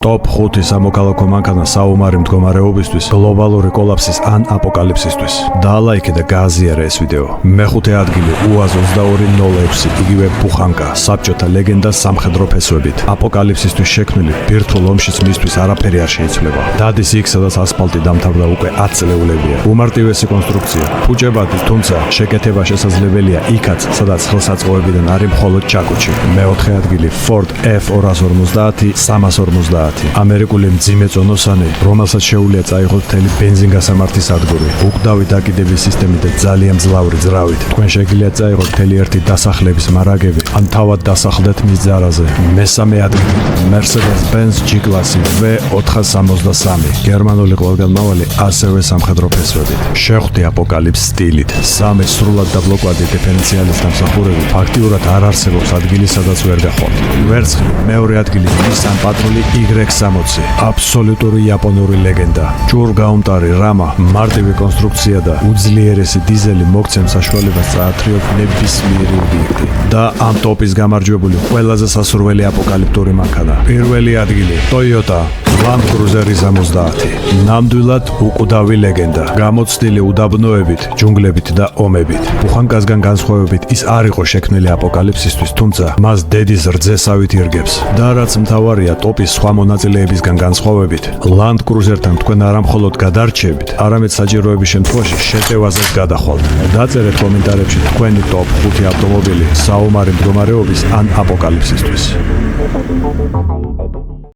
Top 5 სამოქალაქო მანქანა საომარი მდგომარეობისთვის, გლობალური კოლაფსის ან აპოკალიფსისთვის. დაალაიქე და გააზიარე ეს ვიდეო. მეხუთე ადგილი UAZ-2206, იგივე ბუხანკა, საბჭოთა ლეგენდა სამხედრო ფესვებით. აპოკალიფსისთვის შექმნილი ბირთვულ ომშიც მისთვის არაფერი არ შეიცვლება. დადის იქ, სადაც ასფალტი დამთავრდა უკვე 10 წლეულებია. უმარტივესი კონსტრუქცია, ფუჭებადი, თუმცა შეკეთება შესაძლებელია იქაც, სადაც ხელსაწყოებიდან არის მხოლოდ ჩაკუჩი. მეოთხე ადგილი Ford F250, 350. ამერიკული მძიმე წონოსანი, რომელსაც შეუძლია წაიღოს მთელი ბენზინგასამართი სადგური, უკვდავი დაკიდების სისტემით და ძალიან მძლავრი ძრავით. თქვენ შეგიძლიათ წაიღოთ მთელი ერთი დასახლების მარაგები, ან თავად დასახლდეთ მის ძარაზე. მესამე ადგილი Mercedes-Benz G-კლასი V463, გერმანული ყველგანმავალი, ასევე სამხედრო ფესვებით. შეხვდი აპოკალიფს სტილით. სამი სრულად დაბლოკვადი დიფერენციალის დამსახურებით ფაქტიურად არ არსებობს ადგილი, სადაც ვერ გახვალთ. ვერცხლი, მეორე ადგილი Nissan Patrol Y60, აბსოლუტური იაპონური ლეგენდა. ჭურგაუმტარი რამა, მარტივი კონსტრუქცია და უძლიერესი დიზელი მოგცემს საშუალებას წაათრიოთ ნებისმიერი ობიექტი. და ამ ტოპის გამარჯვებული ყველაზე სასურველი აპოკალიფტური მანქანა. პირველი ადგილი Toyota Land Cruiser 70. ნამდვილად უკვდავი ლეგენდა. გამოცდილი უდაბნოებით, ჯუნგლებით და ომებით. ბუხანკასგან განსხვავებით ის არ იყო შექმნილი აპოკალიფსისთვის, თუმცა მას დედის რძესავით ირგებს. და რაც მთავარია, ტოპის სხვა მონაწილეებისგან განსხვავებით, Land Cruiser-თან თქვენ არა მხოლოდ გადარჩებით, არამედ საჭიროების შემთხვევაში შეტევაზეც გადახვალთ. დაწერეთ კომენტარებში თქვენი top 5 ავტომობილი საომარი მდგომარეობის ან აპოკალიფსისთვის.